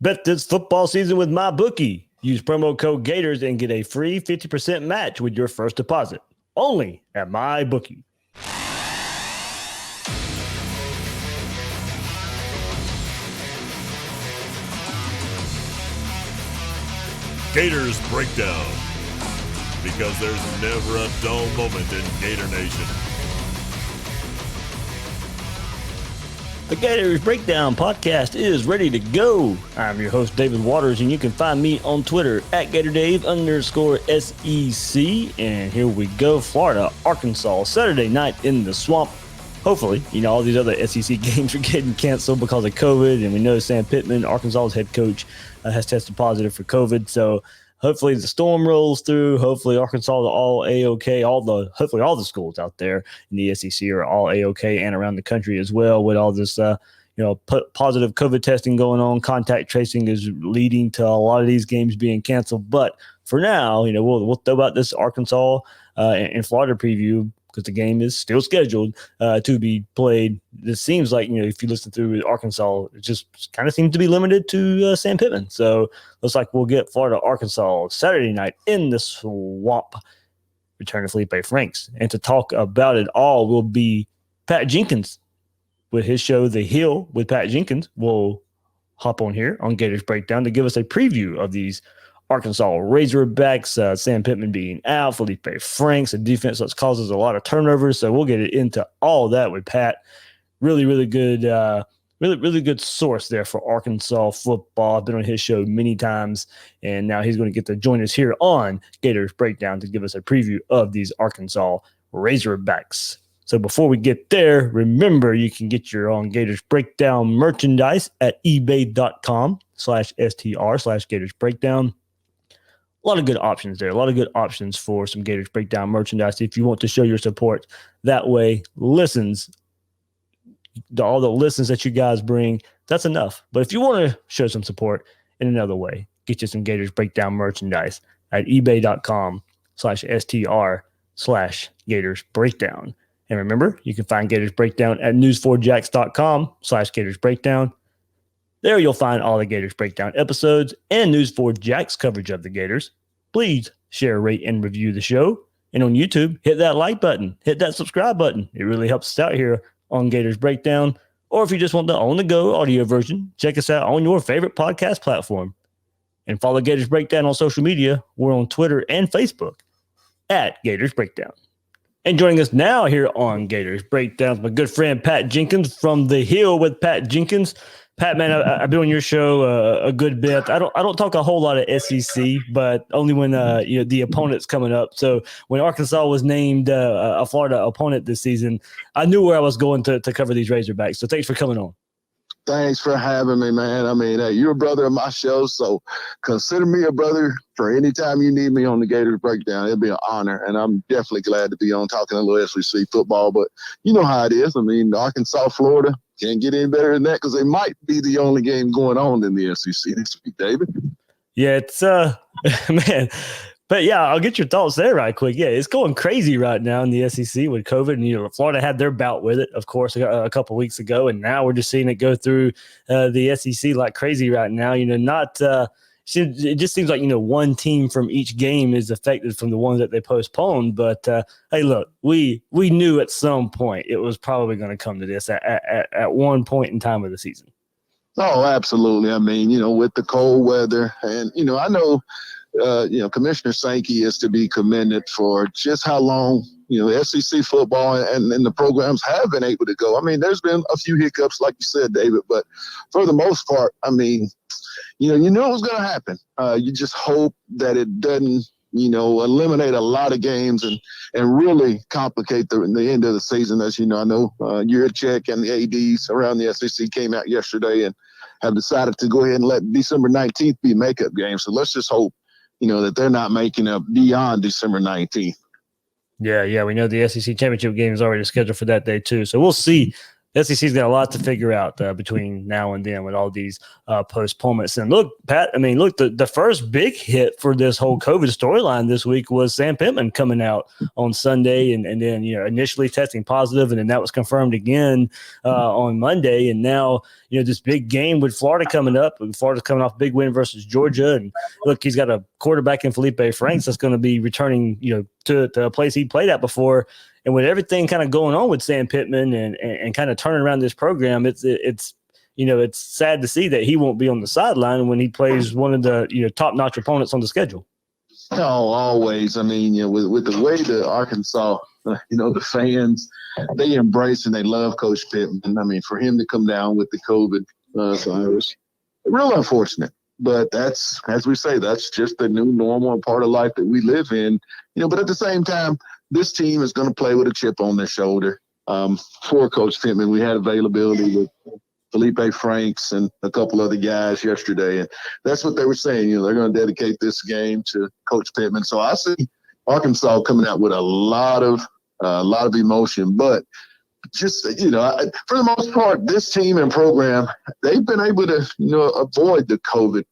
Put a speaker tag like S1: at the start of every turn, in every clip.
S1: Bet this football season with MyBookie. Use promo code Gators and get a free 50% match with your first deposit. Only at MyBookie.
S2: Gators Breakdown, because there's never a dull moment in Gator Nation.
S1: The Gators Breakdown podcast is ready to go. I'm your host, David Waters, and you can find me on Twitter at GatorDave_SEC. And here we go, Florida, Arkansas, Saturday night in the swamp. Hopefully, all these other SEC games are getting canceled because of COVID, and we know Sam Pittman, Arkansas's head coach, has tested positive for COVID. So hopefully the storm rolls through. Hopefully Arkansas are all A-OK. Hopefully all the schools out there in the SEC are all A-OK and around the country as well with all this, positive COVID testing going on. Contact tracing is leading to a lot of these games being canceled. But for now, we'll throw out this Arkansas and Florida preview, because the game is still scheduled to be played. This seems like, if you listen through Arkansas, it just kind of seems to be limited to Sam Pittman. So looks like we'll get Florida, Arkansas Saturday night in the swamp. Return to Felipe Franks. And to talk about it all will be Pat Jenkins with his show, The Hill with Pat Jenkins. We'll hop on here on Gators Breakdown to give us a preview of these Arkansas Razorbacks, Sam Pittman being out, Felipe Franks, a defense that causes a lot of turnovers. So we'll get into all that with Pat. Really, really good, really good source there for Arkansas football. I've been on his show many times, and now he's going to get to join us here on Gators Breakdown to give us a preview of these Arkansas Razorbacks. So before we get there, remember you can get your own Gators Breakdown merchandise at ebay.com/str/Gators Breakdown. A lot of good options there. A lot of good options for some Gators Breakdown merchandise. If you want to show your support that way, all the listens that you guys bring, that's enough. But if you want to show some support in another way, get you some Gators Breakdown merchandise at ebay.com/str/Gators Breakdown. And remember, you can find Gators Breakdown at news4jax.com/Gators Breakdown. There you'll find all the Gators Breakdown episodes and News4Jax coverage of the Gators. Please share, rate, and review the show. And on YouTube, hit that like button. Hit that subscribe button. It really helps us out here on Gators Breakdown. Or if you just want the on-the-go audio version, check us out on your favorite podcast platform. And follow Gators Breakdown on social media. We're on Twitter and Facebook at Gators Breakdown. And joining us now here on Gators Breakdown is my good friend Pat Jenkins from The Hill with Pat Jenkins. Pat, man, I've been on your show a good bit. I don't talk a whole lot of SEC, but only when the opponent's coming up. So when Arkansas was named a Florida opponent this season, I knew where I was going to cover these Razorbacks. So thanks for coming on.
S3: Thanks for having me, man. I mean, you're a brother of my show, so consider me a brother for any time you need me on the Gators Breakdown. It'll be an honor, and I'm definitely glad to be on talking a little SEC football. But you know how it is. I mean, Arkansas, Florida, can't get any better than that because they might be the only game going on in the SEC this week, David.
S1: Yeah, it's man. But yeah, I'll get your thoughts there right quick. Yeah, it's going crazy right now in the SEC with COVID. And, Florida had their bout with it, of course, a couple of weeks ago. And now we're just seeing it go through the SEC like crazy right now. It just seems like, one team from each game is affected from the ones that they postponed. But, hey, look, we knew at some point it was probably going to come to this at one point in time of the season.
S3: Oh, absolutely. I mean, with the cold weather and, I know – Commissioner Sankey is to be commended for just how long, SEC football and the programs have been able to go. I mean, there's been a few hiccups, like you said, David, but for the most part, I mean, you know what's going to happen. You just hope that it doesn't, eliminate a lot of games and really complicate the end of the season. As you know, I know Yurchek and the ADs around the SEC came out yesterday and have decided to go ahead and let December 19th be a makeup game. So let's just hope that they're not making up beyond December 19th.
S1: Yeah, we know the SEC championship game is already scheduled for that day too. So we'll see The SEC's got a lot to figure out between now and then with all these postponements. And look, Pat, I mean, look, the first big hit for this whole COVID storyline this week was Sam Pittman coming out on Sunday and then, initially testing positive, and then that was confirmed again on Monday. And now, this big game with Florida coming up. Florida's coming off a big win versus Georgia. And look, he's got a quarterback in Feleipe Franks that's going to be returning, to a place he played at before. And with everything kind of going on with Sam Pittman and kind of turning around this program, it's sad to see that he won't be on the sideline when he plays one of the top-notch opponents on the schedule.
S3: No, always. I mean, with the way the Arkansas, the fans, they embrace and they love Coach Pittman. I mean, for him to come down with the COVID virus, real unfortunate. But that's, as we say, that's just the new normal part of life that we live in. But at the same time, this team is going to play with a chip on their shoulder. For Coach Pittman, we had availability with Feleipe Franks and a couple other guys yesterday, and that's what they were saying. They're going to dedicate this game to Coach Pittman. So I see Arkansas coming out with a lot of emotion, but just for the most part, this team and program, they've been able to avoid the COVID,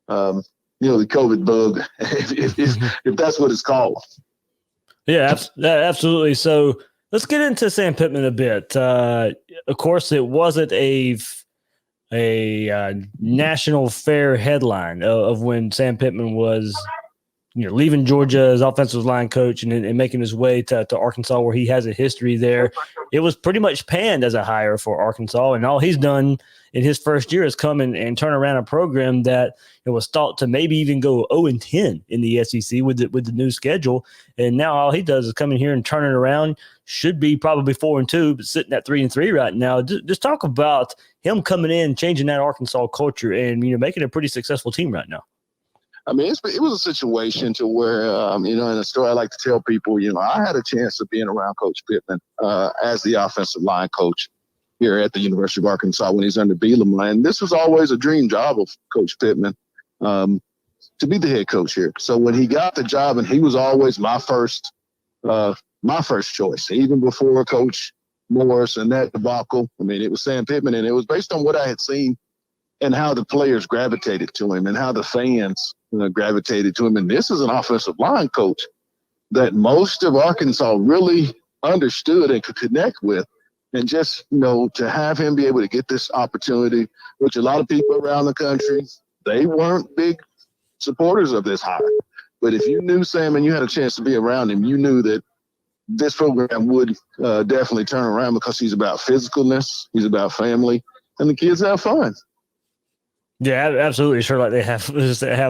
S3: the COVID bug, if that's what it's called.
S1: Yeah, absolutely. So let's get into Sam Pittman a bit. Of course, it wasn't a national fair headline of when Sam Pittman was leaving Georgia as offensive line coach and making his way to Arkansas, where he has a history there. It was pretty much panned as a hire for Arkansas, and all he's done in his first year is come and turn around a program that was thought to maybe even go 0-10 in the SEC with the new schedule. And now all he does is come in here and turn it around. Should be probably 4-2, but sitting at 3-3 right now. Just talk about him coming in, changing that Arkansas culture, and making a pretty successful team right now.
S3: I mean, it was a situation to where, in a story I like to tell people, I had a chance of being around Coach Pittman as the offensive line coach here at the University of Arkansas when he's under Bielema. And this was always a dream job of Coach Pittman to be the head coach here. So when he got the job, and he was always my first choice, even before Coach Morris and that debacle. I mean, it was Sam Pittman, and it was based on what I had seen and how the players gravitated to him and how the fans gravitated to him. And this is an offensive line coach that most of Arkansas really understood and could connect with. And just, to have him be able to get this opportunity, which a lot of people around the country, they weren't big supporters of this hire. But if you knew Sam and you had a chance to be around him, you knew that this program would definitely turn around, because he's about physicalness, he's about family, and the kids have fun.
S1: Yeah, absolutely. Sure, like they have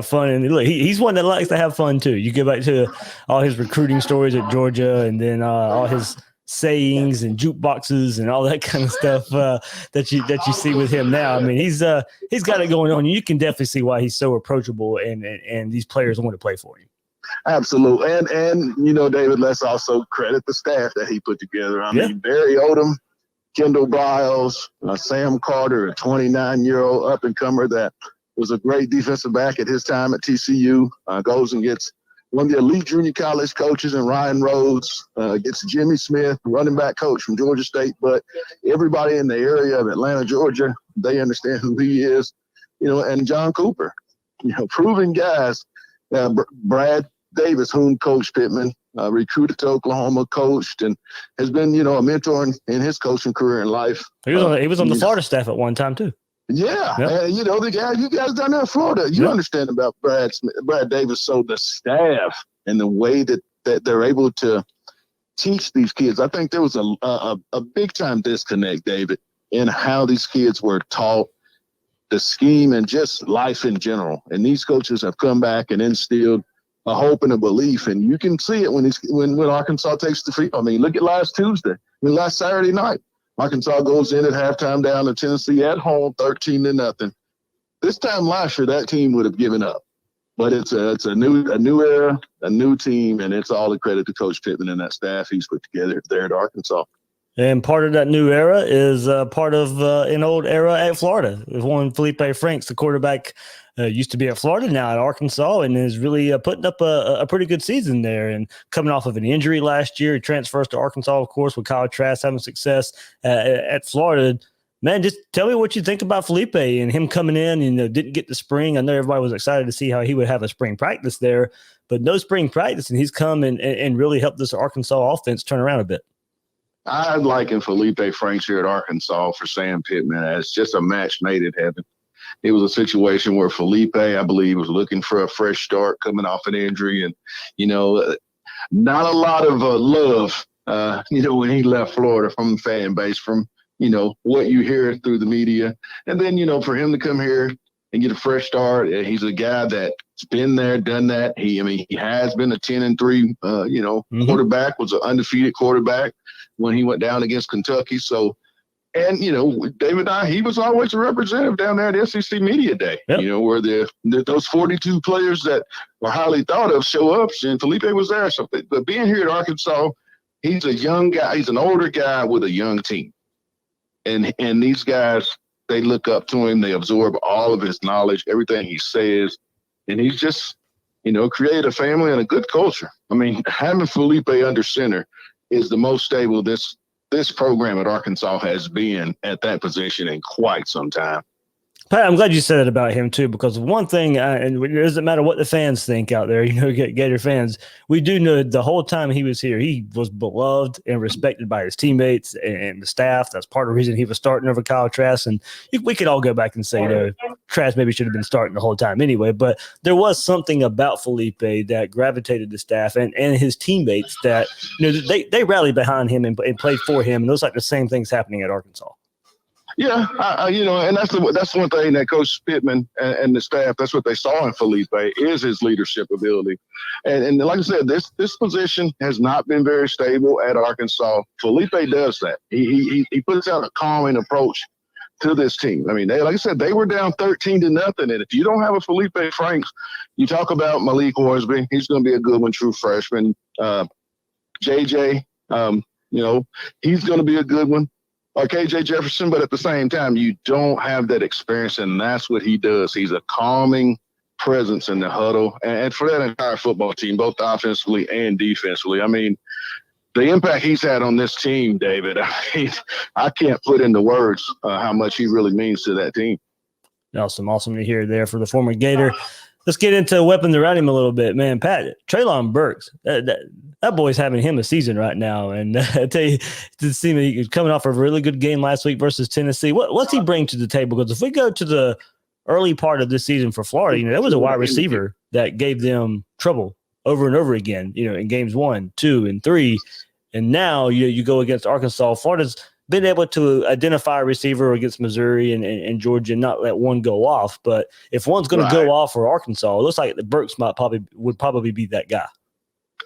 S1: fun, and look, he's one that likes to have fun too. You go back to all his recruiting stories at Georgia, and then all his sayings and jukeboxes and all that kind of stuff that you see with him now. I mean, he's got it going on. You can definitely see why he's so approachable, and these players want to play for him.
S3: Absolutely, and David, let's also credit the staff that he put together. I mean, Barry Odom, Kendall Brown, Sam Carter, a 29-year-old up-and-comer that was a great defensive back at his time at TCU, goes and gets one of the elite junior college coaches in Ryan Rhodes, gets Jimmy Smith, running back coach from Georgia State. But everybody in the area of Atlanta, Georgia, they understand who he is, and John Cooper, proven guys. Brad Davis, whom Coach Pittman recruited to Oklahoma, coached, and has been, a mentor in his coaching career in life.
S1: He was on the Florida staff at one time too.
S3: Yeah, yep. The guy you guys down there in Florida, you understand about Brad Davis. So the staff and the way that they're able to teach these kids, I think there was a big time disconnect, David, in how these kids were taught the scheme and just life in general. And these coaches have come back and instilled a hope and a belief, and you can see it when Arkansas takes the field. I mean, look at last Saturday night. Arkansas goes in at halftime down to Tennessee at home, 13-0. This time last year, that team would have given up. But it's a new era, a new team, and it's all a credit to Coach Pittman and that staff he's put together there at Arkansas.
S1: And part of that new era is part of an old era at Florida. With one Felipe Franks, the quarterback, used to be at Florida, now at Arkansas, and is really putting up a pretty good season there. And coming off of an injury last year, he transfers to Arkansas, of course, with Kyle Trask having success at Florida. Man, just tell me what you think about Felipe and him coming in. Didn't get the spring. I know everybody was excited to see how he would have a spring practice there, but no spring practice, and he's come and really helped this Arkansas offense turn around a bit.
S3: I liken Feleipe Franks here at Arkansas for Sam Pittman as just a match made in heaven. It was a situation where Felipe, I believe, was looking for a fresh start coming off an injury. And, not a lot of love, when he left Florida from the fan base, from, what you hear through the media. And then, for him to come here and get a fresh start, he's a guy that's been there, done that. He has been a 10-3, quarterback, was an undefeated quarterback when he went down against Kentucky. So, and, David he was always a representative down there at SEC Media Day,
S1: yep.
S3: Where those 42 players that were highly thought of show up, and Felipe was there. So, but being here at Arkansas, he's a young guy. He's an older guy with a young team. And these guys, they look up to him. They absorb all of his knowledge, everything he says. And he's just, created a family and a good culture. Having Felipe under center is the most stable this program at Arkansas has been at that position in quite some time.
S1: Pat, I'm glad you said that about him too, because one thing, and it doesn't matter what the fans think out there, Gator fans, we do know the whole time he was here, he was beloved and respected by his teammates and the staff. That's part of the reason he was starting over Kyle Trask. And we could all go back and say, Trask maybe should have been starting the whole time anyway. But there was something about Felipe that gravitated the staff and his teammates that they rallied behind him and played for him. And it looks like the same thing's happening at Arkansas.
S3: Yeah, and that's one thing that Coach Pittman and the staff, that's what they saw in Felipe, is his leadership ability. And like I said, this position has not been very stable at Arkansas. Felipe does that. He puts out a calming approach to this team. Like I said, they were down 13-0. And if you don't have a Felipe Franks, you talk about Malik Hornsby. He's going to be a good one, true freshman. JJ, he's going to be a good one. Or KJ Jefferson, but at the same time, you don't have that experience, and that's what he does. He's a calming presence in the huddle, and for that entire football team, both offensively and defensively. The impact he's had on this team, David, I can't put into words how much he really means to that team.
S1: Awesome to hear there for the former Gator. Let's get into weapons around him a little bit, man. Pat, Treylon Burks, that boy's having him a season right now. And I tell you, to see me, he's coming off a really good game last week versus Tennessee. What's he bring to the table? Because if we go to the early part of this season for Florida, there was a wide receiver that gave them trouble over and over again, in games 1, 2, and 3. And now you go against Arkansas. Florida's been able to identify a receiver against Missouri and Georgia and not let one go off. But if one's going to go off for Arkansas, it looks like the Burks would probably be that guy.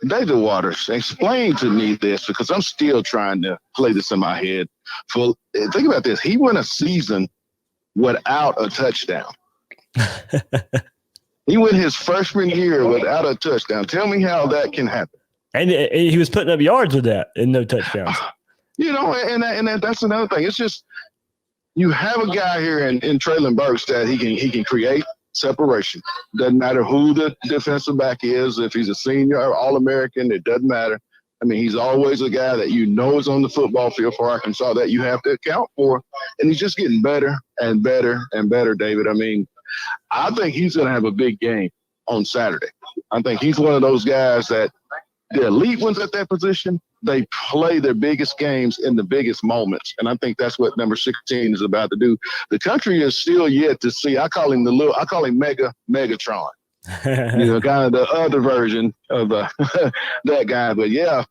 S3: David Waters, explain to me this, because I'm still trying to play this in my head. Think about this. He went a season without a touchdown. He went his freshman year without a touchdown. Tell me how that can happen.
S1: And he was putting up yards with that and no touchdowns.
S3: And that's another thing. It's just you have a guy here in Treylon Burks that he can create separation. Doesn't matter who the defensive back is, if he's a senior or All-American, it doesn't matter. He's always a guy that is on the football field for Arkansas that you have to account for. And he's just getting better and better and better, David. I think he's going to have a big game on Saturday. I think he's one of those guys that the elite ones at that position, they play their biggest games in the biggest moments. And I think that's what number 16 is about to do. The country is still yet to see. I call him Megatron. Kind of the other version of that guy. But yeah,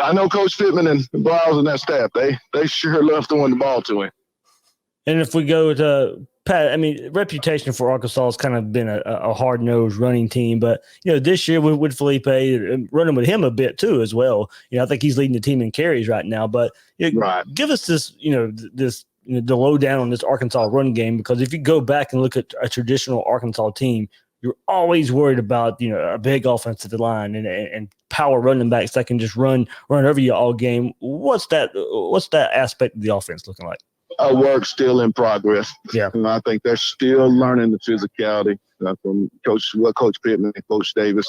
S3: I know Coach Pittman and Browse and that staff, they sure love throwing the ball to him.
S1: And if we go to Pat, reputation for Arkansas has kind of been a hard-nosed running team, but this year with Felipe, running with him a bit too as well. I think he's leading the team in carries right now. But give us this, the lowdown on this Arkansas run game, because if you go back and look at a traditional Arkansas team, you're always worried about, a big offensive line and power running backs that can just run over you all game. What's that aspect of the offense looking like?
S3: Work still in progress.
S1: Yeah.
S3: And I think they're still learning the physicality from Coach Pittman and Coach Davis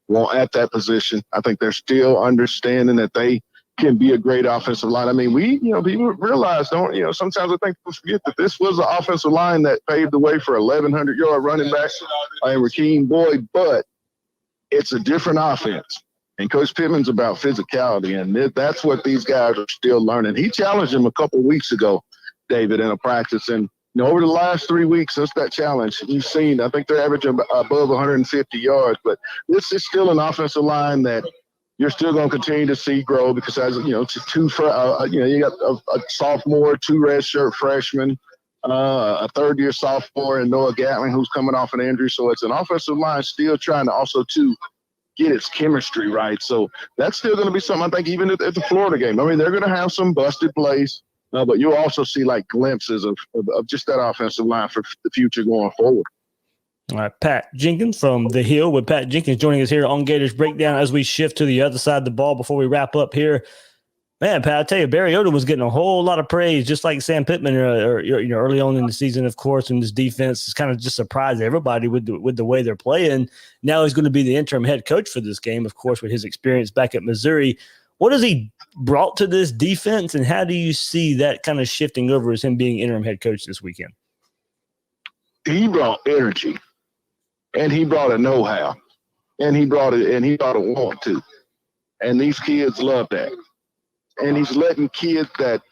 S3: want at that position. I think they're still understanding that they can be a great offensive line. I mean, people realize, sometimes I think people forget that this was an offensive line that paved the way for 1,100-yard running backs and Rakeem Boyd, but it's a different offense. And Coach Pittman's about physicality, and that's what these guys are still learning. He challenged him a couple of weeks ago, David, in a practice, and over the last 3 weeks since that challenge, you've seen, I think they're averaging above 150 yards, but this is still an offensive line that you're still going to continue to see grow because, as you got a sophomore, 2 redshirt freshmen, a third-year sophomore, and Noah Gatling, who's coming off an injury. So it's an offensive line still trying to also get its chemistry right. So that's still going to be something, I think, even at the Florida game. I mean, they're going to have some busted plays, but you'll also see like glimpses of just that offensive line for the future going forward.
S1: All right, Pat Jenkins from The Hill with Pat Jenkins joining us here on Gators Breakdown as we shift to the other side of the ball before we wrap up here. Man, Pat, I tell you, Barry Odom was getting a whole lot of praise, just like Sam Pittman, early on in the season, of course, and his defense has kind of just surprised everybody with the way they're playing. Now he's going to be the interim head coach for this game, of course, with his experience back at Missouri. What has he brought to this defense, and how do you see that kind of shifting over as him being interim head coach this weekend?
S3: He brought energy. And he brought a know-how, and he brought a want to. And these kids love that. And he's letting kids that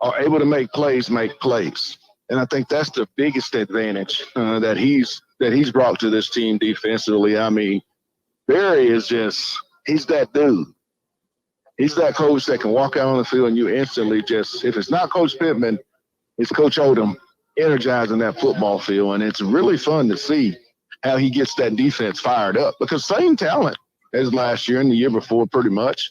S3: are able to make plays. And I think that's the biggest advantage that he's brought to this team defensively. I mean, Barry is he's that dude. He's that coach that can walk out on the field and you instantly if it's not Coach Pittman, it's Coach Odom energizing that football field. And it's really fun to see how he gets that defense fired up, because same talent as last year and the year before, pretty much,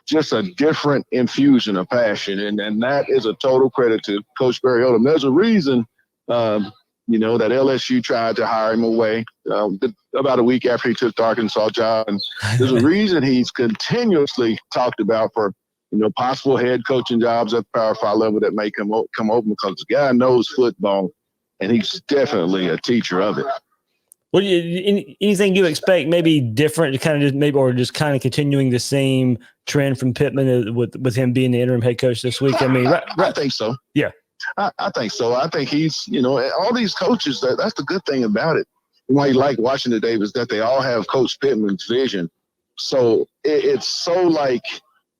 S3: just a different infusion of passion. And that is a total credit to Coach Barry Odom. There's a reason, that LSU tried to hire him away about a week after he took the Arkansas job. And there's a reason he's continuously talked about for, possible head coaching jobs at the Power 5 level that may come open, because the guy knows football and he's definitely a teacher of it.
S1: What do anything you expect maybe different, kind of just kind of continuing the same trend from Pittman with him being the interim head coach this week? I mean,
S3: I think so.
S1: Yeah,
S3: I think so. I think he's, all these coaches. That's the good thing about it. Why you like Washington Davis, that they all have Coach Pittman's vision. So it's so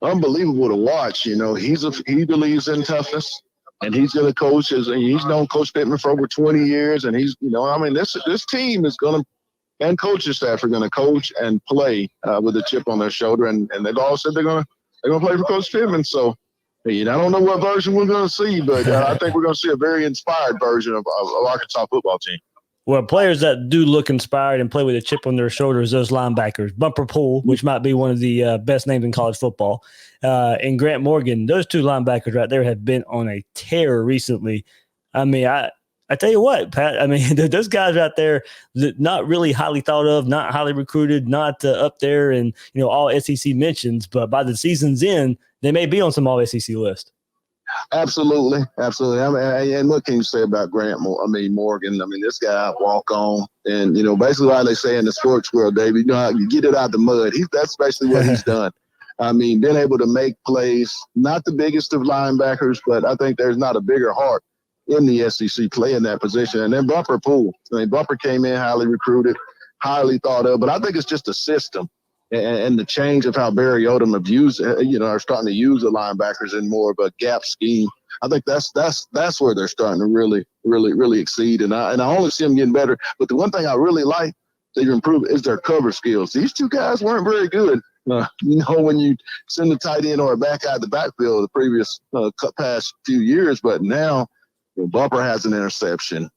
S3: unbelievable to watch. He believes in toughness. And he's going to coach, and he's known Coach Pittman for over 20 years. And he's, this team is going to, and coaching staff are going to coach and play with a chip on their shoulder. And they've all said they're going to play for Coach Pittman. So, I don't know what version we're going to see, but I think we're going to see a very inspired version of Arkansas football team.
S1: Well, players that do look inspired and play with a chip on their shoulders, those linebackers, Bumper Pool, which might be one of the best names in college football, and Grant Morgan, those 2 linebackers right there have been on a tear recently. I mean, I tell you what, Pat, I mean, those guys out there, not really highly thought of, not highly recruited, not up there and, all SEC mentions, but by the season's end, they may be on some all SEC list.
S3: Absolutely. I mean, and what can you say about Morgan? I mean, this guy walk on, and basically why they say in the sports world, David, you get it out the mud. That's basically what he's done. I mean, being able to make plays, not the biggest of linebackers, but I think there's not a bigger heart in the SEC playing that position. And then Bumper Pool. I mean, Bumper came in highly recruited, highly thought of, but I think it's just a system. And the change of how Barry Odom are starting to use the linebackers in more of a gap scheme. I think that's where they're starting to really, really, really exceed. And I only see them getting better. But the one thing I really like they've improved is their cover skills. These 2 guys weren't very good. When you send a tight end or a back out of the backfield the previous past few years, but now Bumper has an interception.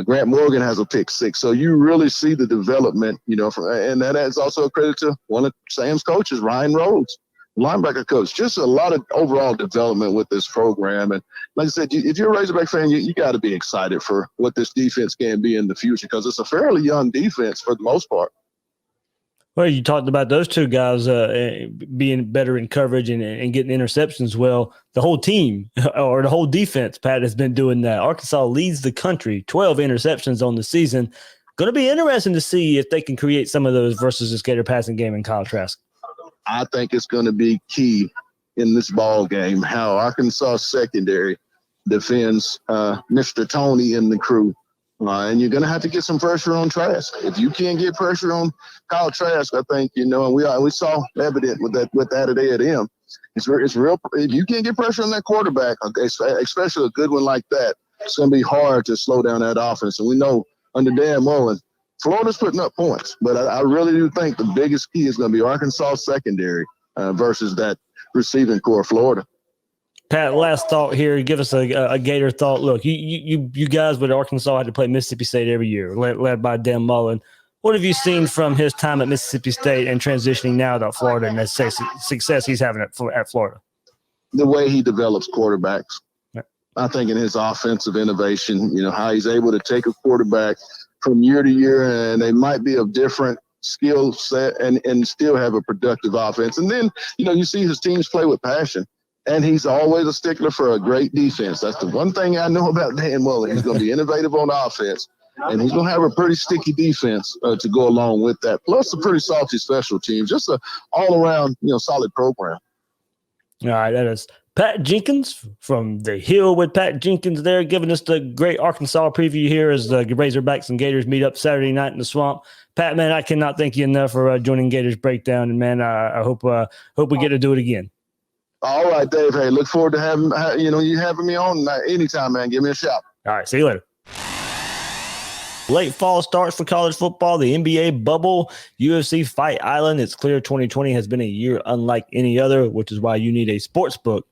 S3: Grant Morgan has a pick 6. So you really see the development, and that is also a credit to one of Sam's coaches, Ryan Rhodes. linebacker coach, just a lot of overall development with this program. And like I said, if you're a Razorback fan, you got to be excited for what this defense can be in the future, because it's a fairly young defense for the most part.
S1: Well, you talked about those two guys being better in coverage and getting interceptions. Well, the whole team or the whole defense, Pat, has been doing that. Arkansas leads the country, 12 interceptions on the season. Going to be interesting to see if they can create some of those versus this Gator passing game in contrast.
S3: I think it's going to be key in this ball game how Arkansas secondary defends Mr. Tony and the crew. And you're going to have to get some pressure on Trask. If you can't get pressure on Kyle Trask, I think, and we saw evident with that today at him. It's real. If you can't get pressure on that quarterback, especially a good one like that, it's going to be hard to slow down that offense. And we know under Dan Mullen, Florida's putting up points, but I really do think the biggest key is going to be Arkansas secondary versus that receiving core, Florida.
S1: Pat, last thought here. Give us a Gator thought. Look, you guys with Arkansas had to play Mississippi State every year, led by Dan Mullen. What have you seen from his time at Mississippi State and transitioning now to Florida and the success he's having at Florida?
S3: The way he develops quarterbacks.
S1: Yep.
S3: I think in his offensive innovation, how he's able to take a quarterback from year to year, and they might be of different skill set and still have a productive offense. And then, you see his teams play with passion. And he's always a stickler for a great defense. That's the one thing I know about Dan Mullen. He's going to be innovative on offense, and he's going to have a pretty sticky defense to go along with that. Plus a pretty salty special teams. Just a all-around, solid program.
S1: All right, that is Pat Jenkins from the Hill with Pat Jenkins there, giving us the great Arkansas preview here as the Razorbacks and Gators meet up Saturday night in the Swamp. Pat, man, I cannot thank you enough for joining Gators Breakdown, and man, I hope we get to do it again.
S3: All right, Dave. Hey, look forward to having you having me on anytime, man. Give me a shout.
S1: All right, see you later. Late fall starts for college football, the NBA bubble, UFC Fight Island. It's clear 2020 has been a year unlike any other, which is why you need a sports book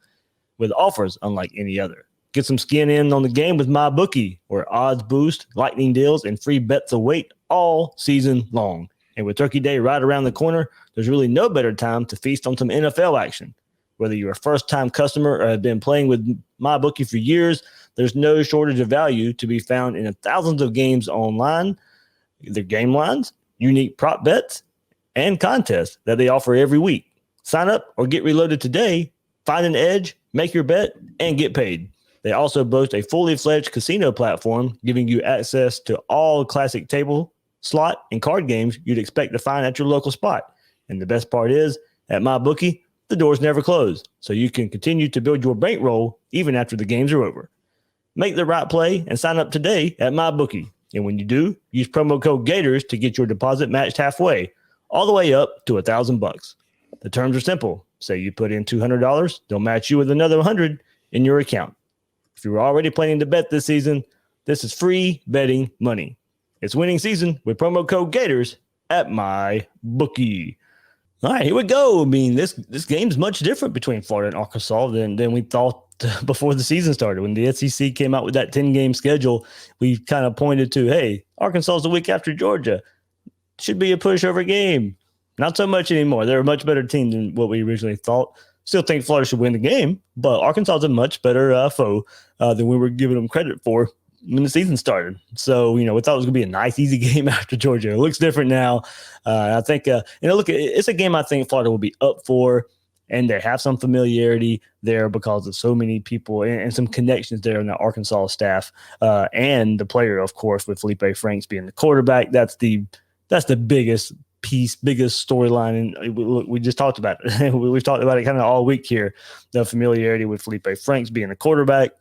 S1: with offers unlike any other. Get some skin in on the game with MyBookie, where odds boost, lightning deals, and free bets await all season long. And with Turkey Day right around the corner, there's really no better time to feast on some NFL action. Whether you're a first-time customer or have been playing with MyBookie for years, there's no shortage of value to be found in thousands of games online, their game lines, unique prop bets, and contests that they offer every week. Sign up or get reloaded today, find an edge, make your bet, and get paid. They also boast a fully fledged casino platform, giving you access to all classic table, slot, and card games you'd expect to find at your local spot. And the best part is, at MyBookie, the doors never close, so you can continue to build your bankroll even after the games are over. Make the right play and sign up today at MyBookie. And when you do, use promo code Gators to get your deposit matched halfway, all the way up to $1,000. The terms are simple. Say you put in $200, they'll match you with another $100 in your account. If you were already planning to bet this season, this is free betting money. It's winning season with promo code Gators at MyBookie. All right, here we go. I mean, this game's much different between Florida and Arkansas than we thought before the season started. When the SEC came out with that 10-game schedule, we kind of pointed to, hey, Arkansas is a week after Georgia. Should be a pushover game. Not so much anymore. They're a much better team than what we originally thought. Still think Florida should win the game, but Arkansas is a much better foe than we were giving them credit for when the season started. So, we thought it was going to be a nice, easy game after Georgia. It looks different now. I think, look, it's a game I think Florida will be up for, and they have some familiarity there because of so many people and some connections there in the Arkansas staff and the player, of course, with Felipe Franks being the quarterback. That's the biggest piece, biggest storyline. And we just talked about it. We've talked about it kind of all week here, the familiarity with Felipe Franks being the quarterback.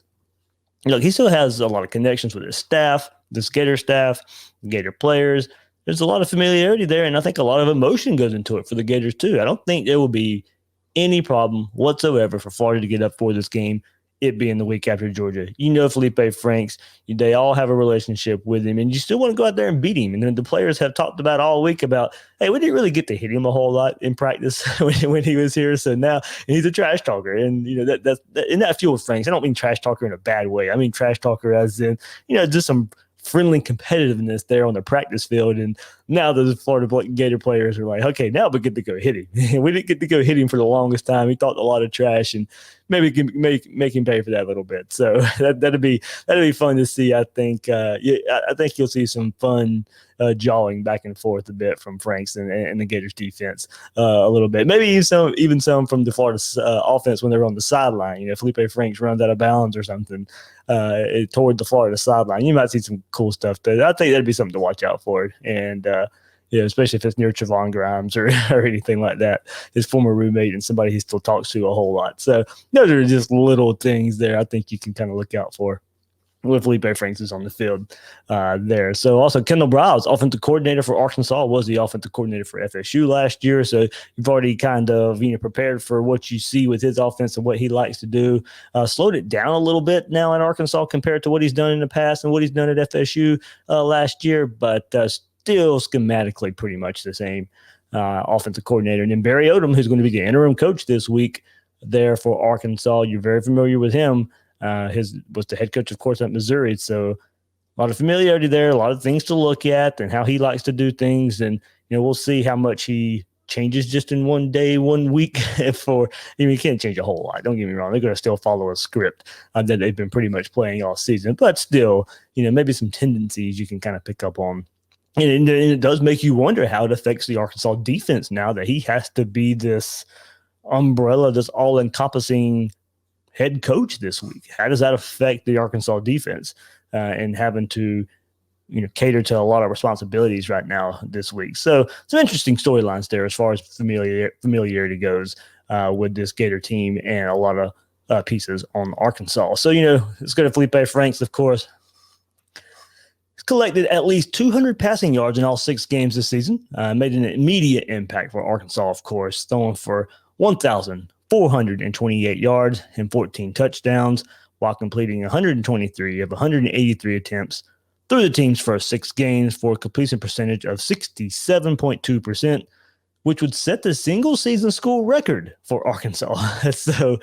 S1: Look, he still has a lot of connections with his staff, the Gator staff, Gator players. There's a lot of familiarity there, and I think a lot of emotion goes into it for the Gators too. I don't think there will be any problem whatsoever for Florida to get up for this game, it being the week after Georgia. Felipe Franks, they all have a relationship with him, and you still want to go out there and beat him. And then the players have talked about all week about, hey, we didn't really get to hit him a whole lot in practice when he was here. So now he's a trash talker. And, that fueled Franks. I don't mean trash talker in a bad way. I mean trash talker as in, just some friendly competitiveness there on the practice field. And now the Florida Gator players are like, okay, now we get to go hit him. We didn't get to go hit him for the longest time. He talked a lot of trash, and maybe we can make him pay for that a little bit. So that'd be fun to see. I think I think you'll see some fun jawing back and forth a bit from Franks and the Gators defense a little bit. Maybe even some from the Florida offense when they're on the sideline. Feleipe Franks runs out of bounds or something toward the Florida sideline. You might see some cool stuff there. I think that'd be something to watch out for. And especially if it's near Trevon Grimes or anything like that, his former roommate and somebody he still talks to a whole lot. So those are just little things there I think you can kind of look out for with Feleipe Franks is on the field there. So also Kendall Brown, offensive coordinator for Arkansas, was the offensive coordinator for FSU last year. So you've already kind of prepared for what you see with his offense and what he likes to do. Slowed it down a little bit now in Arkansas compared to what he's done in the past and what he's done at FSU last year, but still schematically pretty much the same offensive coordinator. And then Barry Odom, who's going to be the interim coach this week there for Arkansas. You're very familiar with him. Was the head coach, of course, at Missouri. So a lot of familiarity there, a lot of things to look at and how he likes to do things. And, we'll see how much he changes just in one day, 1 week. You can't change a whole lot. Don't get me wrong. They're going to still follow a script that they've been pretty much playing all season. But still, maybe some tendencies you can kind of pick up on. And it does make you wonder how it affects the Arkansas defense now that he has to be this umbrella, this all-encompassing head coach this week. How does that affect the Arkansas defense and having to, cater to a lot of responsibilities right now this week? So some interesting storylines there as far as familiarity goes with this Gator team and a lot of pieces on Arkansas. So, let's go to Felipe Franks, of course. He's collected at least 200 passing yards in all 6 games this season. Made an immediate impact for Arkansas, of course, throwing for 1,428 yards and 14 touchdowns while completing 123 of 183 attempts through the team's first 6 games for a completion percentage of 67.2%, which would set the single season school record for Arkansas. So,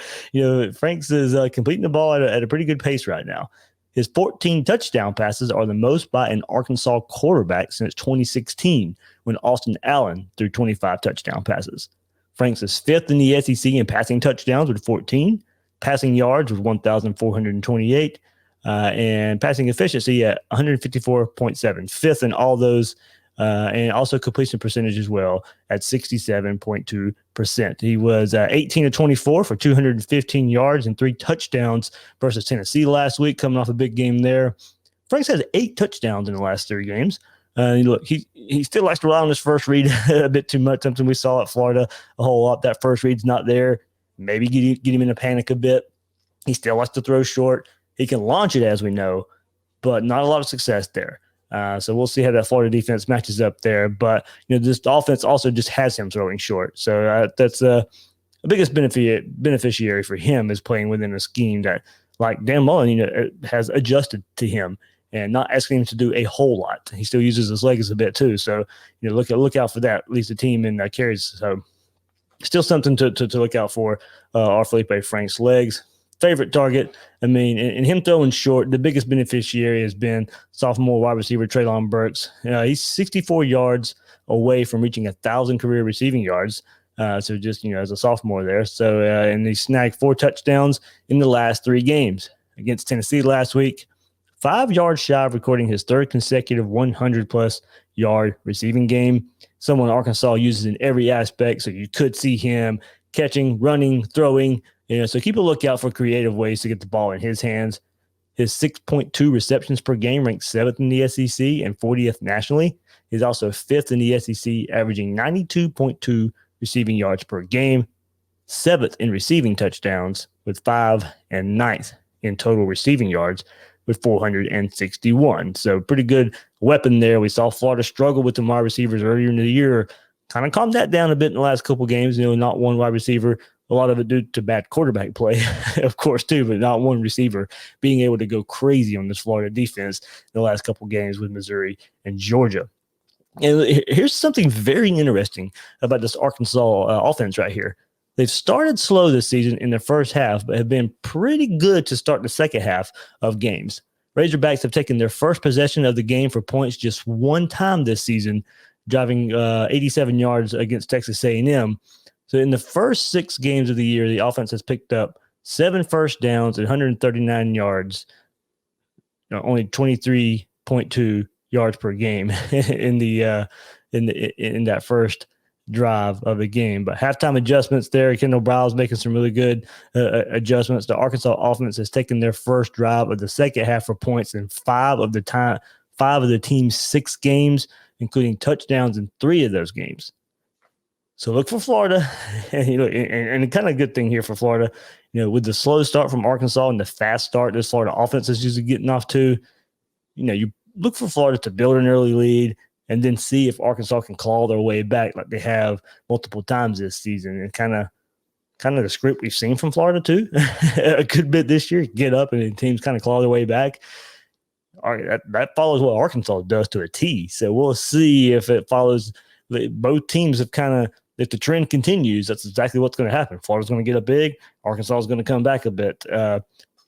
S1: Franks is completing the ball at a pretty good pace right now. His 14 touchdown passes are the most by an Arkansas quarterback since 2016, when Austin Allen threw 25 touchdown passes. Franks is 5th in the SEC in passing touchdowns with 14, passing yards with 1,428, and passing efficiency at 154.7, 5th in all those, and also completion percentage as well at 67.2%. He was 18 of 24 for 215 yards and 3 touchdowns versus Tennessee last week, coming off a big game there. Franks has 8 touchdowns in the last 3 games. Look, he still likes to rely on his first read a bit too much, something we saw at Florida a whole lot. That first read's not there. Maybe get him in a panic a bit. He still likes to throw short. He can launch it, as we know, but not a lot of success there. So we'll see how that Florida defense matches up there. But, this offense also just has him throwing short. So that's the biggest beneficiary for him is playing within a scheme that, like Dan Mullen, has adjusted to him and not asking him to do a whole lot. He still uses his legs a bit too. So, look out for that. At least the team in carries. So still something to look out for our Feleipe Franks legs. Favorite target. I mean, in him throwing short, the biggest beneficiary has been sophomore wide receiver Treylon Burks. He's 64 yards away from reaching 1,000 career receiving yards. So just, as a sophomore there. So, and he snagged 4 touchdowns in the last 3 games against Tennessee last week. 5 yards shy of recording his 3rd consecutive 100-plus yard receiving game. Someone Arkansas uses in every aspect, so you could see him catching, running, throwing. So keep a lookout for creative ways to get the ball in his hands. His 6.2 receptions per game ranks 7th in the SEC and 40th nationally. He's also 5th in the SEC, averaging 92.2 receiving yards per game, 7th in receiving touchdowns with 5, and 9th in total receiving yards with 461. So pretty good weapon there. We saw Florida struggle with the wide receivers earlier in the year. Kind of calmed that down a bit in the last couple of games. Not one wide receiver. A lot of it due to bad quarterback play, of course, too, but not one receiver being able to go crazy on this Florida defense in the last couple of games with Missouri and Georgia. And here's something very interesting about this Arkansas offense right here. They've started slow this season in the first half, but have been pretty good to start the second half of games. Razorbacks have taken their first possession of the game for points just one time this season, driving 87 yards against Texas A&M. So in the first 6 games of the year, the offense has picked up 7 first downs and 139 yards, only 23.2 yards per game in that first drive of the game. But halftime adjustments there. Kendall Brown's making some really good adjustments. The Arkansas offense has taken their first drive of the second half for points in 5 of the team's 6 games, including touchdowns in 3 of those games. So look for Florida, and a kind of good thing here for Florida, with the slow start from Arkansas and the fast start this Florida offense is usually getting off to, you look for Florida to build an early lead and then see if Arkansas can claw their way back like they have multiple times this season. And kind of the script we've seen from Florida too, a good bit this year, get up and the teams kind of claw their way back. All right, that follows what Arkansas does to a T. So we'll see if it follows. Both teams have if the trend continues, that's exactly what's going to happen. Florida's going to get up big. Arkansas is going to come back a bit.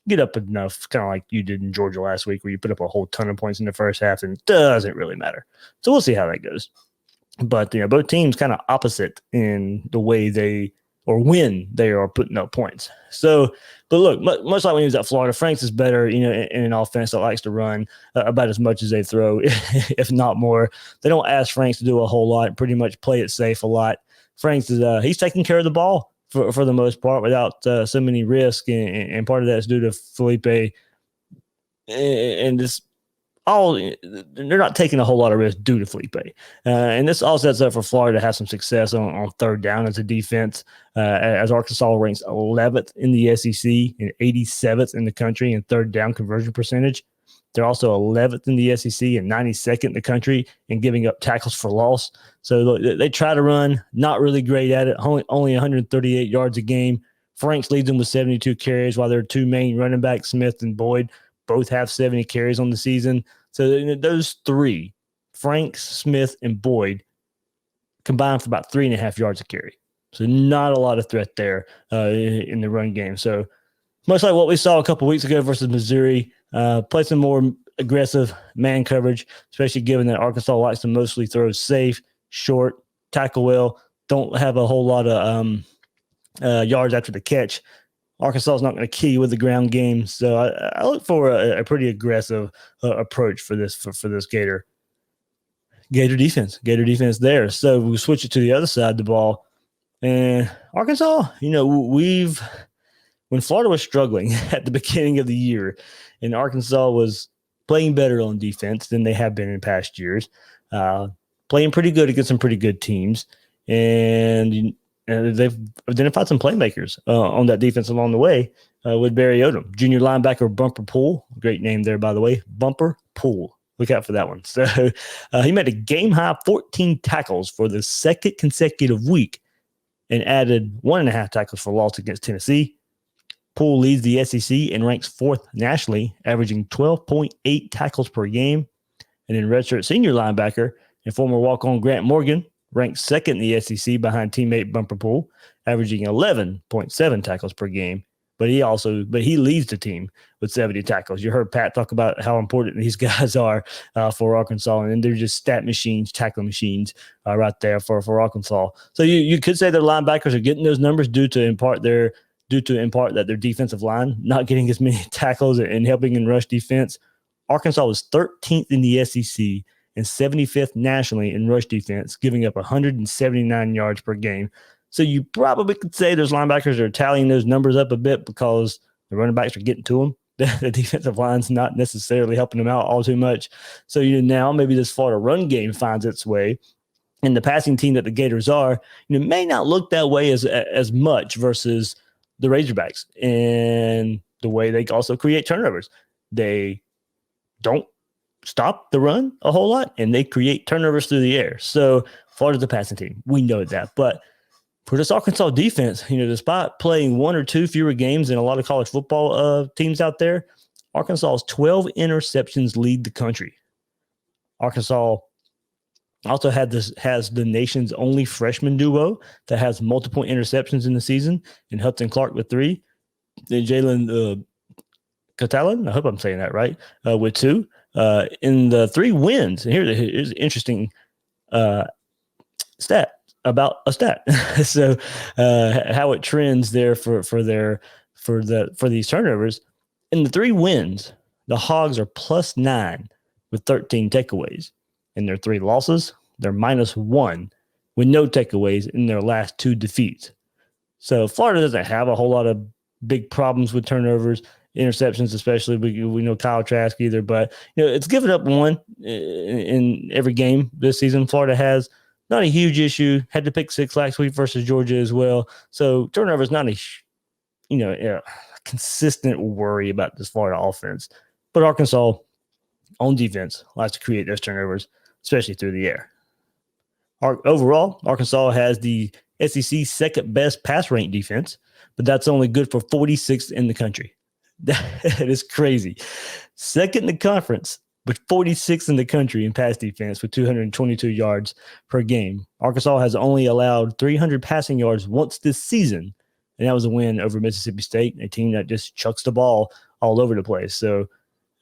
S1: Get up enough, kind of like you did in Georgia last week, where you put up a whole ton of points in the first half, and it doesn't really matter. So we'll see how that goes. But both teams kind of opposite in the way when they are putting up points. So, but look, much like when he was at Florida, Franks is better, in an offense that likes to run about as much as they throw, if not more. They don't ask Franks to do a whole lot, pretty much play it safe a lot. Franks is he's taking care of the ball for the most part without so many risks, and part of that is due to Feleipe, and this all they're not taking a whole lot of risk due to Feleipe, and this all sets up for Florida to have some success on third down as a defense, as Arkansas ranks 11th in the SEC and 87th in the country in third down conversion percentage. They're also 11th in the SEC and 92nd in the country in giving up tackles for loss. So they try to run, not really great at it, only 138 yards a game. Franks leads them with 72 carries, while their 2 main running backs, Smith and Boyd, both have 70 carries on the season. So those 3, Franks, Smith, and Boyd, combined for about 3.5 yards a carry. So not a lot of threat there in the run game. So much like what we saw a couple weeks ago versus Missouri, play some more aggressive man coverage, especially given that Arkansas likes to mostly throw safe, short, tackle well, don't have a whole lot of yards after the catch. Arkansas is not going to key with the ground game, so I look for a pretty aggressive approach for this Gator defense. Gator defense there. So we switch it to the other side of the ball, and Arkansas. When Florida was struggling at the beginning of the year, and Arkansas was playing better on defense than they have been in past years, playing pretty good against some pretty good teams, and they've identified some playmakers on that defense along the way with Barry Odom, junior linebacker Bumper Poole. Great name there, by the way, Bumper Poole. Look out for that one. So he made a game-high 14 tackles for the second consecutive week and added 1.5 tackles for loss against Tennessee. Poole leads the SEC and ranks 4th nationally, averaging 12.8 tackles per game. And then redshirt senior linebacker and former walk-on Grant Morgan ranks 2nd in the SEC behind teammate Bumper Poole, averaging 11.7 tackles per game. But he leads the team with 70 tackles. You heard Pat talk about how important these guys are for Arkansas, and they're just stat machines, tackle machines right there for Arkansas. So you could say their linebackers are getting those numbers due to in part that their defensive line not getting as many tackles and helping in rush defense. Arkansas was 13th in the SEC and 75th nationally in rush defense, giving up 179 yards per game. So you probably could say those linebackers are tallying those numbers up a bit because the running backs are getting to them. The defensive line's not necessarily helping them out all too much. So now maybe this Florida run game finds its way. And the passing team that the Gators are, may not look that way as much versus the Razorbacks, and the way they also create turnovers. They don't stop the run a whole lot, and they create turnovers through the air. So Florida's the passing team. We know that. But for this Arkansas defense, despite playing 1 or 2 fewer games than a lot of college football teams out there, Arkansas's 12 interceptions lead the country. Arkansas also has the nation's only freshman duo that has multiple interceptions in the season, and Hudson Clark with 3. Then Jalen Catalan, I hope I'm saying that right, with 2. In the 3 wins, and here's an interesting stat about a stat. So how it trends there for these turnovers. In the 3 wins, the Hogs are +9 with 13 takeaways. In their 3 losses, they're -1 with no takeaways in their last 2 defeats. So Florida doesn't have a whole lot of big problems with turnovers, interceptions especially. We know Kyle Trask either, but it's given up 1 in every game this season. Florida has not a huge issue. Had to pick 6 last week versus Georgia as well. So turnover is not a consistent worry about this Florida offense. But Arkansas on defense likes to create those turnovers, especially through the air. Overall, Arkansas has the SEC's second best pass rank defense, but that's only good for 46th in the country. That is crazy. Second in the conference, but 46th in the country in pass defense with 222 yards per game. Arkansas has only allowed 300 passing yards once this season, and that was a win over Mississippi State, a team that just chucks the ball all over the place. So,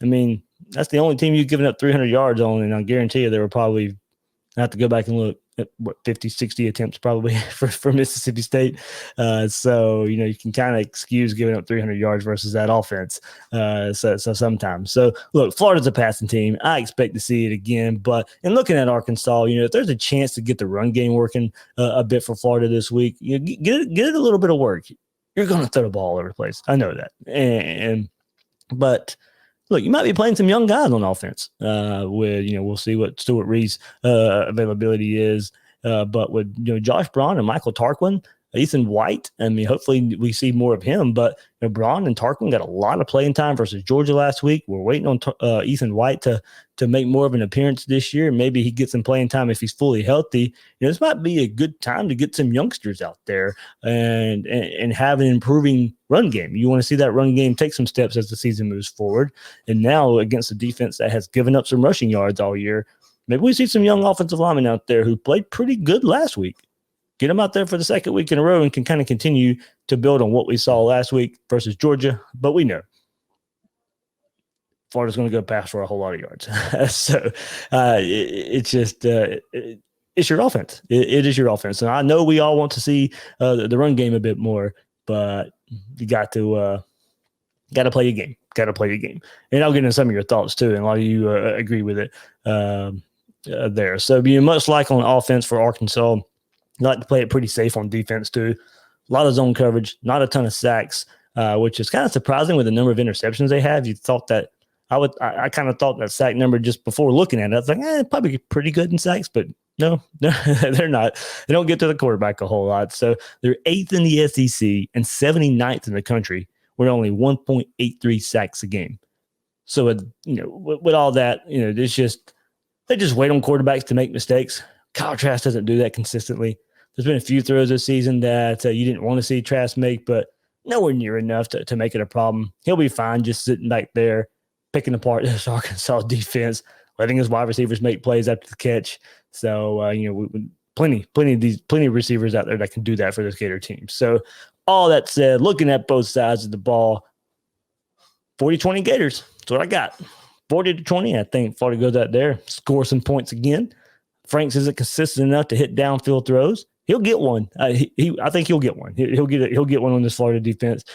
S1: I mean, that's the only team you've given up 300 yards on, and I guarantee you they were probably – I have to go back and look at 50, 60 attempts probably for Mississippi State. So, you can kind of excuse giving up 300 yards versus that offense. So sometimes. So, look, Florida's a passing team. I expect to see it again. But in looking at Arkansas, if there's a chance to get the run game working a bit for Florida this week, get it a little bit of work. You're going to throw the ball all over the place. I know that. But look, you might be playing some young guys on offense. We'll see what Stuart Reed's availability is. But with Josh Braun and Michael Tarquin, Ethan White, I mean, hopefully we see more of him. But Braun and Tarquin got a lot of playing time versus Georgia last week. We're waiting on Ethan White to make more of an appearance this year. Maybe he gets some playing time if he's fully healthy. This might be a good time to get some youngsters out there and have an improving run game. You want to see that run game take some steps as the season moves forward. And now against a defense that has given up some rushing yards all year, maybe we see some young offensive linemen out there who played pretty good last week. Get them out there for the second week in a row and can kind of continue to build on what we saw last week versus Georgia. But we know Florida's going to go pass for a whole lot of yards. So it's just it's your offense. It is your offense. And I know we all want to see the run game a bit more, but you got to play your game. Got to play your game. And I'll get into some of your thoughts too. And a lot of you agree with it there. So much like on offense for Arkansas, you like to play it pretty safe on defense too. A lot of zone coverage, not a ton of sacks, which is kind of surprising with the number of interceptions they have. You thought that I kind of thought that sack number just before looking at it. I was like, probably pretty good in sacks, but no, they're not. They don't get to the quarterback a whole lot. So they're 8th in the SEC and 79th in the country with only 1.83 sacks a game. So with all that, they just wait on quarterbacks to make mistakes. Kyle Trask doesn't do that consistently. There's been a few throws this season that you didn't want to see Trask make, but nowhere near enough to make it a problem. He'll be fine just sitting back there, picking apart this Arkansas defense, letting his wide receivers make plays after the catch. So, plenty of receivers out there that can do that for this Gator team. So, all that said, looking at both sides of the ball, 40-20 Gators. That's what I got. 40-20. I think Florida goes out there, score some points again. Franks isn't consistent enough to hit downfield throws. He'll get one. I think he'll get one. He'll get one on this Florida defense.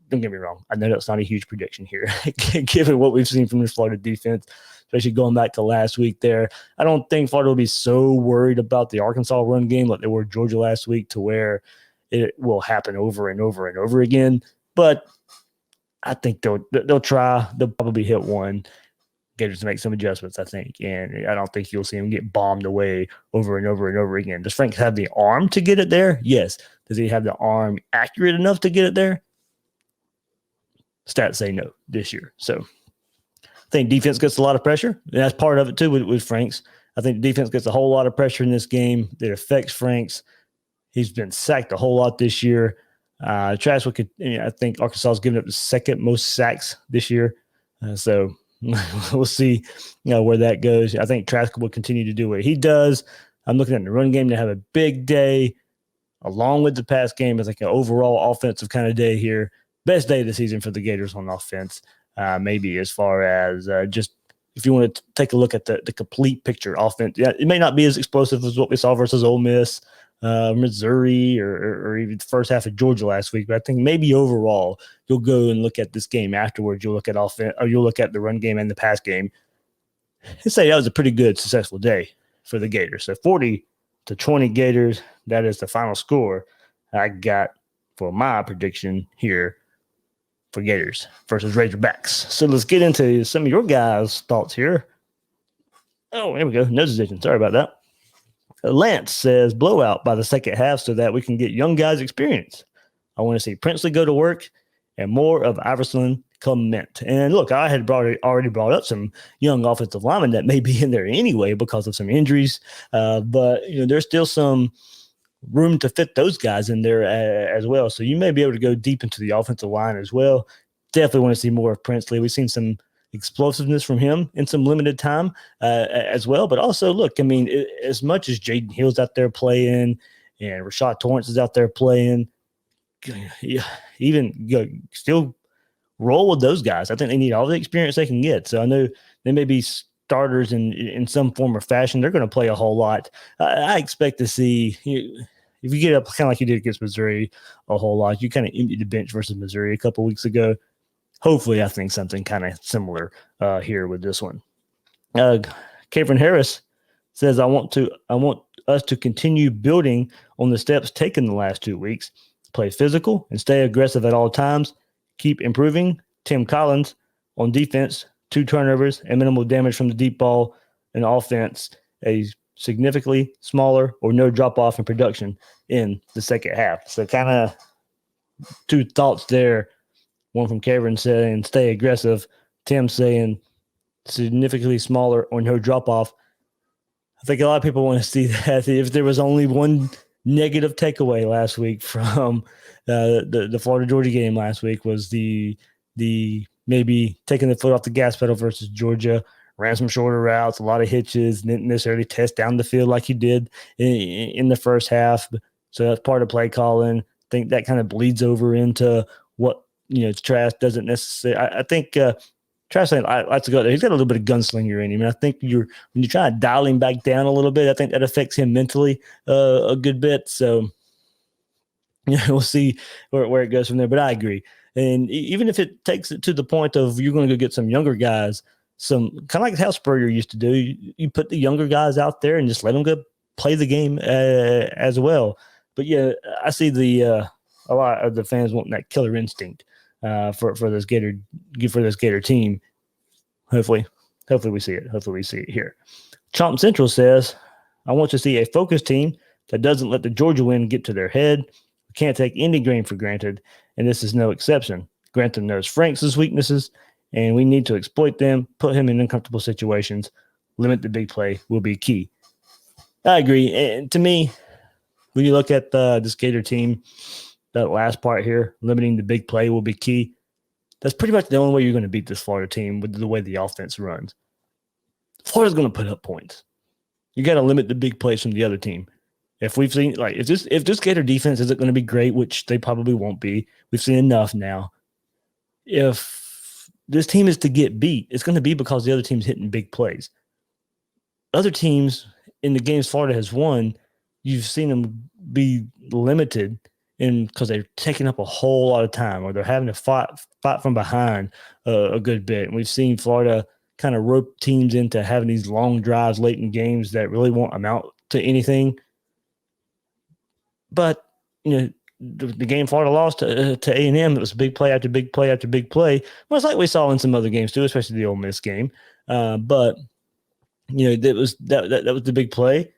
S1: Don't get me wrong. I know that's not a huge prediction here, given what we've seen from this Florida defense, especially going back to last week there. I don't think Florida will be so worried about the Arkansas run game like they were Georgia last week to where it will happen over and over and over again. But I think they'll try. They'll probably hit one. Gators to make some adjustments, I think. And I don't think you'll see him get bombed away over and over and over again. Does Franks have the arm to get it there? Yes. Does he have the arm accurate enough to get it there? Stats say no this year. So I think defense gets a lot of pressure. And that's part of it too with Franks. I think defense gets a whole lot of pressure in this game that affects Franks. He's been sacked a whole lot this year. Trask would, I think Arkansas has given up the second most sacks this year. So we'll see, where that goes. I think Trask will continue to do what he does. I'm looking at the run game to have a big day, along with the pass game as like an overall offensive kind of day here. Best day of the season for the Gators on offense. maybe as far as just if you want to take a look at the complete picture offense. Yeah, it may not be as explosive as what we saw versus Ole Miss, Missouri, or even the first half of Georgia last week. But I think maybe overall, you'll go and look at this game afterwards. You'll look at offense, or you'll look at the run game and the pass game, and say that was a pretty good, successful day for the Gators. So 40-20 Gators. That is the final score I got for my prediction here for Gators versus Razorbacks. So let's get into some of your guys' thoughts here. Oh, here we go. No decision. Sorry about that. Lance says blowout by the second half so that we can get young guys experience. I want to see Princely go to work and more of Iverson comment. And look, I had already brought up some young offensive linemen that may be in there anyway because of some injuries. But there's still some room to fit those guys in there as well. So you may be able to go deep into the offensive line as well. Definitely want to see more of Princely. We've seen some explosiveness from him in some limited time as well. But also, look, I mean, as much as Jaden Hill's out there playing and Rashad Torrance is out there playing, still roll with those guys. I think they need all the experience they can get. So I know they may be starters in some form or fashion. They're going to play a whole lot. I expect to see if you get up kind of like you did against Missouri a whole lot. You kind of emptied the bench versus Missouri a couple weeks ago. Hopefully, I think something kind of similar here with this one. Kavin Harris says, I want us to continue building on the steps taken the last 2 weeks. Play physical and stay aggressive at all times. Keep improving. Tim Collins on defense, 2 turnovers and minimal damage from the deep ball. And offense, a significantly smaller or no drop-off in production in the second half. So kind of 2 thoughts there. One from Kevin saying stay aggressive. Tim saying significantly smaller or no drop-off. I think a lot of people want to see that. If there was only one negative takeaway last week from the Florida-Georgia game last week was the maybe taking the foot off the gas pedal versus Georgia. Ran some shorter routes, a lot of hitches, didn't necessarily test down the field like he did in the first half. So that's part of play calling. I think that kind of bleeds over into what, Trash doesn't necessarily. I think Trash likes to go there. He's got a little bit of gunslinger in him. And I think when you try to dial him back down a little bit, I think that affects him mentally a good bit. So, we'll see where it goes from there. But I agree. And even if it takes it to the point of you're going to go get some younger guys, some kind of like how Spurrier used to do, you put the younger guys out there and just let them go play the game as well. But yeah, I see a lot of the fans wanting that killer instinct for this Gator team. Hopefully we see it. Hopefully we see it here. Chomp Central says, I want to see a focused team that doesn't let the Georgia win get to their head. We can't take any game for granted, and this is no exception. Grantham knows Franks' weaknesses, and we need to exploit them, put him in uncomfortable situations. Limit the big play will be key. I agree. And to me, when you look at this Gator team, that last part here, limiting the big play will be key. That's pretty much the only way you're going to beat this Florida team with the way the offense runs. Florida's going to put up points. You got to limit the big plays from the other team. If we've seen, if this Gator defense isn't going to be great, which they probably won't be, we've seen enough now. If this team is to get beat, it's going to be because the other team's hitting big plays. Other teams in the games Florida has won, you've seen them be limited because they're taking up a whole lot of time, or they're having to fight from behind a good bit. And we've seen Florida kind of rope teams into having these long drives late in games that really won't amount to anything. But, the game Florida lost to A&M, it was big play after big play after big play, much like we saw in some other games too, especially the Ole Miss game. But that was the big play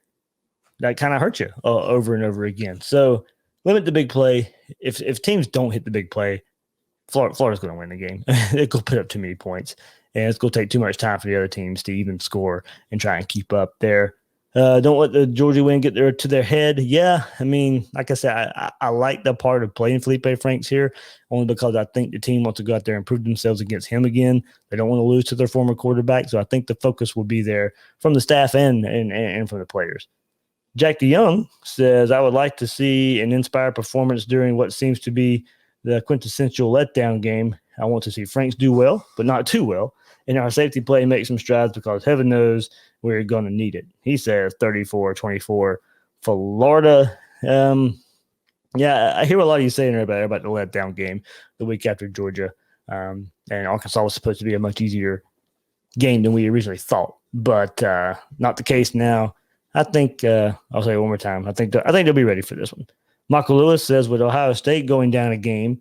S1: that kind of hurt you over and over again. So limit the big play. If teams don't hit the big play, Florida's going to win the game. They're going to put up too many points, and it's going to take too much time for the other teams to even score and try and keep up there. Don't let the Georgia win get to their head. Yeah, I mean, like I said, I like the part of playing Felipe Franks here, only because I think the team wants to go out there and prove themselves against him again. They don't want to lose to their former quarterback, so I think the focus will be there from the staff and from the players. Jack DeYoung says, I would like to see an inspired performance during what seems to be the quintessential letdown game. I want to see Franks do well, but not too well. And our safety play makes some strides because heaven knows we're going to need it. He says 34-24 Florida. Yeah, I hear a lot of you saying about the letdown game the week after Georgia. And Arkansas was supposed to be a much easier game than we originally thought, but not the case now. I think I'll say it one more time. I think they'll be ready for this one. Michael Lewis says with Ohio State going down a game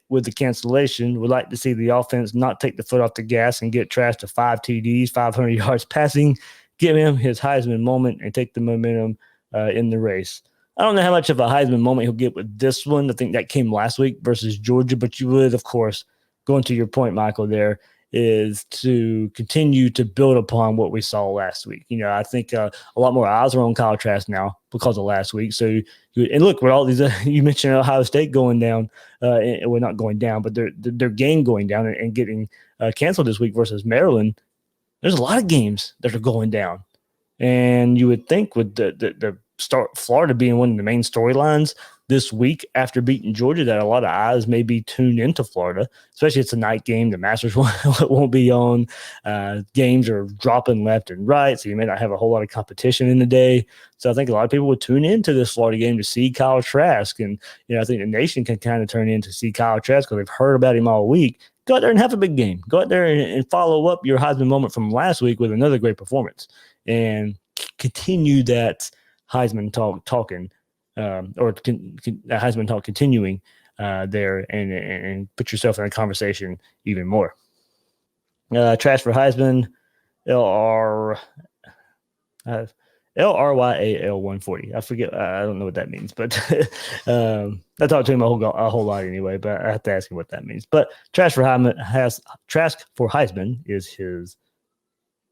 S1: with the cancellation, would like to see the offense not take the foot off the gas and get Trash to 5 TDs, 500 yards passing, give him his Heisman moment, and take the momentum in the race. I don't know how much of a Heisman moment he'll get with this one. I think that came last week versus Georgia, but you would, of course, going to your point, Michael, there is to continue to build upon what we saw last week. I think a lot more eyes are on Kyle Trask now because of last week. So, and look, with all these, you mentioned Ohio State going down, we're not going down, but their game going down and getting canceled this week versus Maryland. There's a lot of games that are going down, and you would think with the start Florida being one of the main storylines this week after beating Georgia that a lot of eyes may be tuned into Florida, especially it's a night game. The Masters won't be on. Games are dropping left and right, so you may not have a whole lot of competition in the day. So I think a lot of people would tune into this Florida game to see Kyle Trask. And, I think the nation can kind of turn in to see Kyle Trask because they've heard about him all week. Go out there and have a big game. Go out there and follow up your Heisman moment from last week with another great performance and continue that Heisman talking. Heisman talk continuing there and put yourself in a conversation even more. Trash for Heisman, LRYAL140. I forget. I don't know what that means, but I talked to him a whole lot anyway. But I have to ask him what that means. But Trash for Heisman is his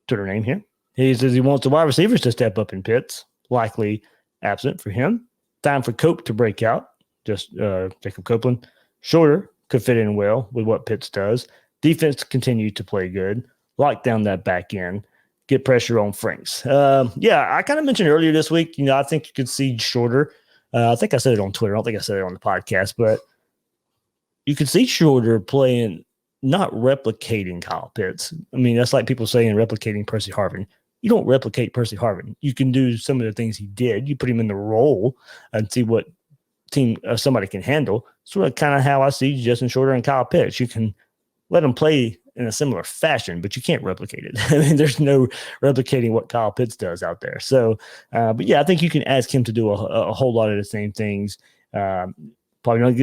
S1: Twitter name here. He says he wants the wide receivers to step up in Pitts, likely absent for him. Time for Cope to break out. Just Jacob Copeland. Shorter could fit in well with what Pitts does. Defense continue to play good. Lock down that back end. Get pressure on Franks. I kind of mentioned earlier this week, I think you could see Shorter. I think I said it on Twitter. I don't think I said it on the podcast, but you could see Shorter playing, not replicating Kyle Pitts. I mean, that's like people saying replicating Percy Harvin. You don't replicate Percy Harvin. You can do some of the things he did. You put him in the role and see what team somebody can handle. Sort of kind of how I see Justin Shorter and Kyle Pitts. You can let them play in a similar fashion, but you can't replicate it. I mean, there's no replicating what Kyle Pitts does out there. So, but yeah, I think you can ask him to do a whole lot of the same things. Probably don't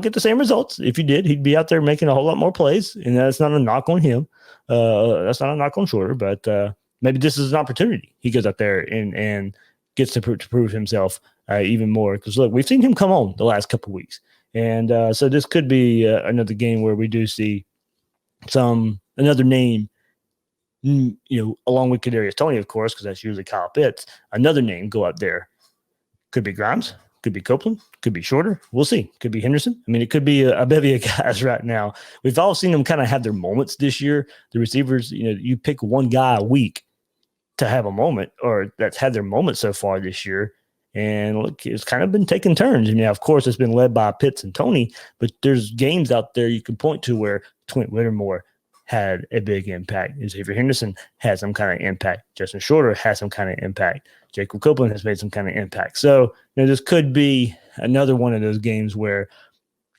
S1: get the same results. If you did, he'd be out there making a whole lot more plays, and that's not a knock on him. That's not a knock on Shorter, but maybe this is an opportunity. He goes out there and gets to prove himself even more. Because look, we've seen him come on the last couple of weeks, and so this could be another game where we do see another name, along with Kadarius Toney, of course, because that's usually Kyle Pitts. Another name go up there. Could be Grimes. Could be Copeland, could be Shorter. We'll see. Could be Henderson. I mean, it could be a bevy of guys right now. We've all seen them kind of have their moments this year. The receivers, you pick one guy a week to have a moment, or that's had their moment so far this year. And look, it's kind of been taking turns. Of course, it's been led by Pitts and Toney, but there's games out there you can point to where Twint Whittemore had a big impact. Xavier Henderson had some kind of impact. Justin Shorter has some kind of impact. Jacob Copeland has made some kind of impact. So, this could be another one of those games where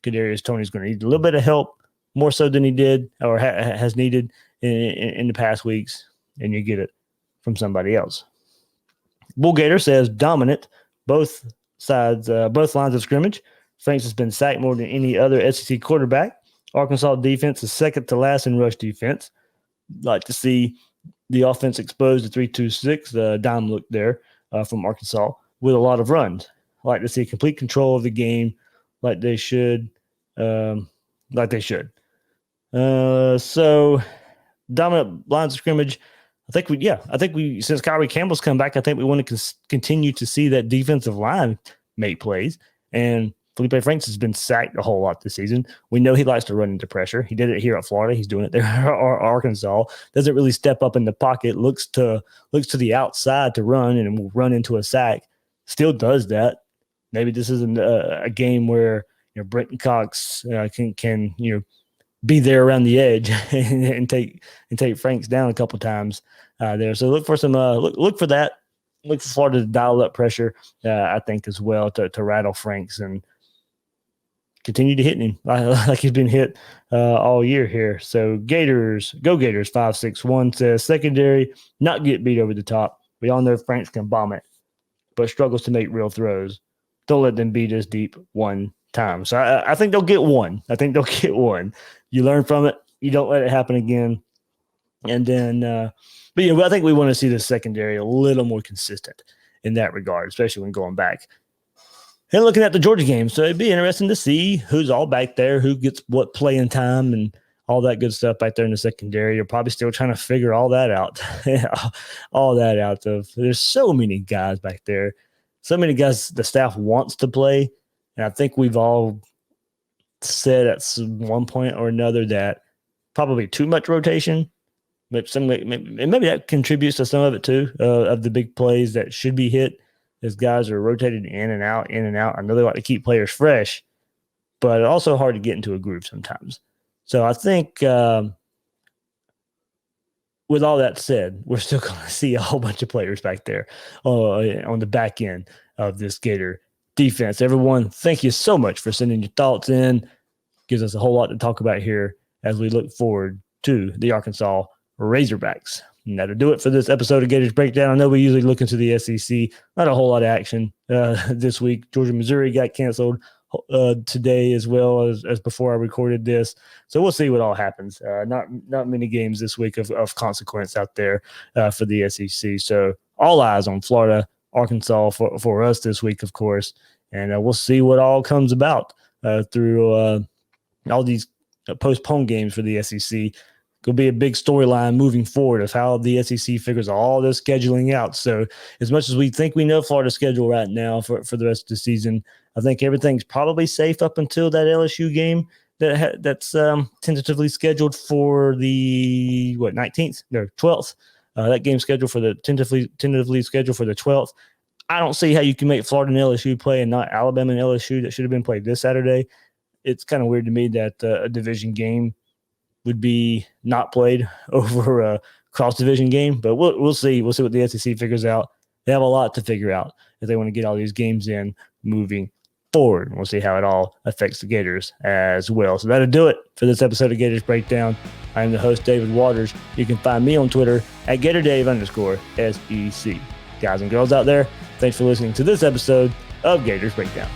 S1: Kadarius Toney is going to need a little bit of help, more so than he did or has needed in the past weeks, and you get it from somebody else. Bull Gator says dominant both sides, both lines of scrimmage. Franks has been sacked more than any other SEC quarterback. Arkansas defense is second to last in rush defense. Like to see the offense exposed to 3-2-6, dime look there from Arkansas with a lot of runs. Like to see complete control of the game like they should. So dominant lines of scrimmage. I think we since Kyrie Campbell's come back, I think we want to continue to see that defensive line make plays. And Felipe Franks has been sacked a whole lot this season. We know he likes to run into pressure. He did it here at Florida. He's doing it there at Arkansas. Doesn't really step up in the pocket. Looks to the outside to run and will run into a sack. Still does that. Maybe this isn't a game where Brenton Cox can be there around the edge and take Franks down a couple times there. So look for some look for that. Look for Florida to dial up pressure, I think, as well to rattle Franks and continue to hit him like he's been hit all year here. So Gators, go Gators, 561 says secondary, not get beat over the top. We all know Franks can bomb it, but struggles to make real throws. Don't let them beat us deep one time. So I think they'll get one. You learn from it. You don't let it happen again. And then, but I think we want to see the secondary a little more consistent in that regard, especially when going back. And looking at the Georgia game, so it'd be interesting to see who's all back there, who gets what playing time and all that good stuff back there in the secondary. You're probably still trying to figure all that out. There's so many guys back there, so many guys the staff wants to play. And I think we've all said at one point or another that probably too much rotation. Maybe that contributes to some of it too, of the big plays that should be hit as guys are rotated in and out. I know they like to keep players fresh, but also hard to get into a groove sometimes. So I think with all that said, we're still going to see a whole bunch of players back there on the back end of this Gator defense. Everyone, thank you so much for sending your thoughts in. Gives us a whole lot to talk about here as we look forward to the Arkansas Razorbacks. And that'll do it for this episode of Gators Breakdown. I know we usually look into the SEC. Not a whole lot of action this week. Georgia, Missouri got canceled today as well as before I recorded this. So we'll see what all happens. Not many games this week of consequence out there for the SEC. So all eyes on Florida, Arkansas for us this week, of course. And we'll see what all comes about through all these postponed games for the SEC. Could be a big storyline moving forward of how the SEC figures all this scheduling out. So as much as we think we know Florida's schedule right now for the rest of the season, I think everything's probably safe up until that LSU game that's tentatively scheduled for the 19th? No, 12th. That game scheduled for the tentatively scheduled for the 12th. I don't see how you can make Florida and LSU play and not Alabama and LSU that should have been played this Saturday. It's kind of weird to me that a division game would be not played over a cross-division game, but we'll see. We'll see what the SEC figures out. They have a lot to figure out if they want to get all these games in moving forward. We'll see how it all affects the Gators as well. So that'll do it for this episode of Gators Breakdown. I am the host, David Waters. You can find me on Twitter at GatorDave_SEC. Guys and girls out there, thanks for listening to this episode of Gators Breakdown.